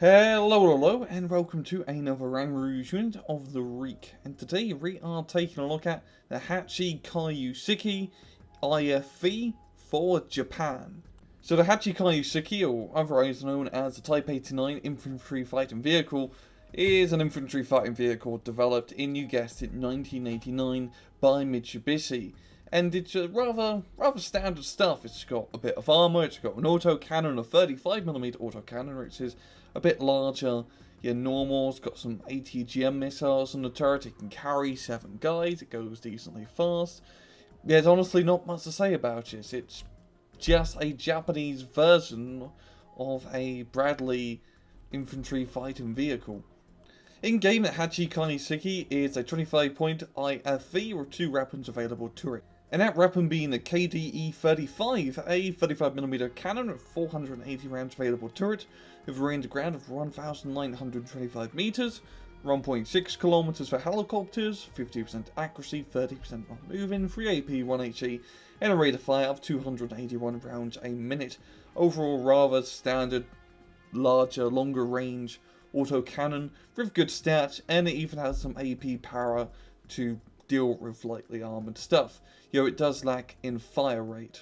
Hello, and welcome to another unit of the week. And today we are taking a look at the Hachi-Kyu Shiki IFV for Japan. So the Hachi-Kyu Shiki, or otherwise known as the Type 89 Infantry Fighting Vehicle, is an infantry fighting vehicle developed in, you guessed it, 1989 by Mitsubishi. And it's rather standard stuff. It's got a bit of armor, it's got an autocannon, a 35mm autocannon, which is a bit larger. Your normal, it's got some ATGM missiles on the turret. It can carry 7 guys, it goes decently fast. There's honestly not much to say about it. It's just a Japanese version of a Bradley infantry fighting vehicle. In game, the Hachi-Kyu Shiki is a 25-point IFV with 2 weapons available to it. And that weapon being the KDE-35, a 35mm cannon with 480 rounds available to it, with a range of ground of 1,925 meters, 1.6 kilometers for helicopters, 50% accuracy, 30% not moving, 3 AP, 1 HE, and a rate of fire of 281 rounds a minute. Overall, rather standard, larger, longer range autocannon with good stats, and it even has some AP power to deal with lightly armoured stuff, though it does lack in fire rate.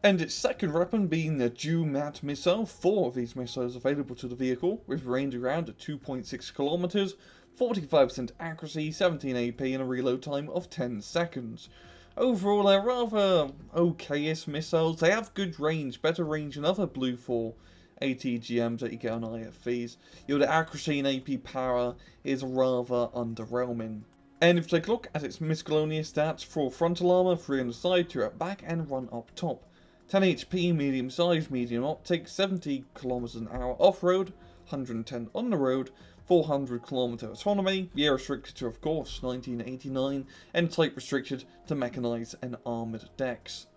And its second weapon being the Ju-Mat missile, 4 of these missiles available to the vehicle, with range around at 2.6 kilometers, 45% accuracy, 17 AP, and a reload time of 10 seconds. Overall, they're rather okayish missiles. They have good range, better range than other Blue 4 ATGMs that you get on IFVs. The accuracy and AP power is rather underwhelming. And if you take a look at its miscellaneous stats, for frontal armor, 3 on the side, 2 at back, and 1 up top. 10 HP, medium size, medium optic, 70 km an hour off-road, 110 on the road, 400 km autonomy, year restricted to, of course, 1989, and type restricted to mechanized and armored decks.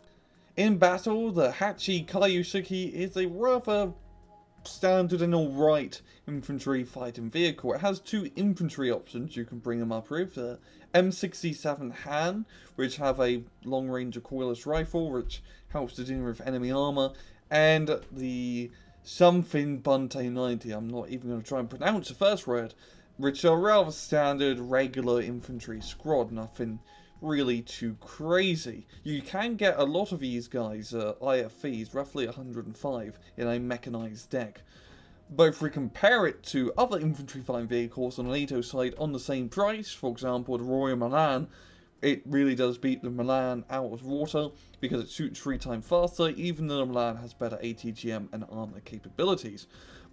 In battle, the Hachi-Kyu Shiki is a rather standard and alright infantry fighting vehicle. It has 2 infantry options you can bring them up with. The M67 Han, which have a long range recoilless rifle, which helps to deal with enemy armor, and the something Bunte 90, I'm not even going to try and pronounce the first word, which are rather standard regular infantry squad, nothing really too crazy. You can get a lot of these guys, IFVs, roughly 105 in a mechanized deck. But if we compare it to other infantry fighting vehicles on the NATO side on the same price, for example the Royal Milan, it really does beat the Milan out of water because it shoots 3 times faster, even though the Milan has better ATGM and armor capabilities.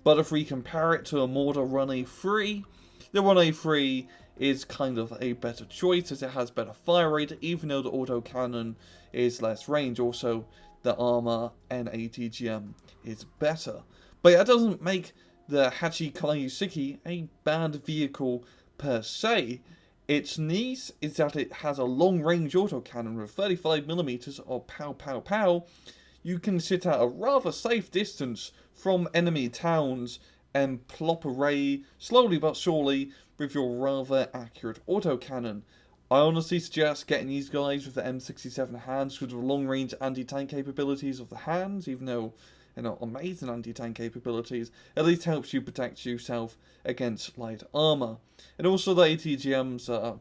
But if we compare it to a Mortar 1A3, the 1A3 is kind of a better choice as it has better fire rate, even though the autocannon is less range. Also, the armor and ATGM is better. But that doesn't make the Hachi-Kyu Shiki a bad vehicle per se. Its niche is that it has a long-range autocannon with 35mm of pow pow pow. You can sit at a rather safe distance from enemy towns and plop away slowly but surely with your rather accurate autocannon. I honestly suggest getting these guys with the M67 hands because of the long-range anti-tank capabilities of the hands, even though they're not amazing anti-tank capabilities, at least helps you protect yourself against light armor. And also the ATGMs,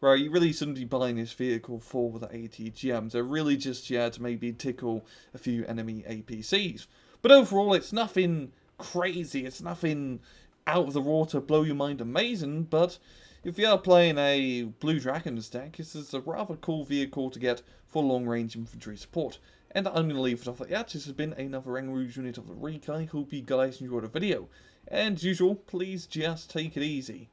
well, you really shouldn't be buying this vehicle for the ATGMs. They're really just here to maybe tickle a few enemy APCs. But overall, it's nothing crazy, it's nothing out of the water, blow your mind amazing, but if you are playing a Blue Dragons deck, this is a rather cool vehicle to get for long-range infantry support. And I'm going to leave it off at that. This has been another Rouge unit of the week. I hope you guys enjoyed the video. And as usual, please just take it easy.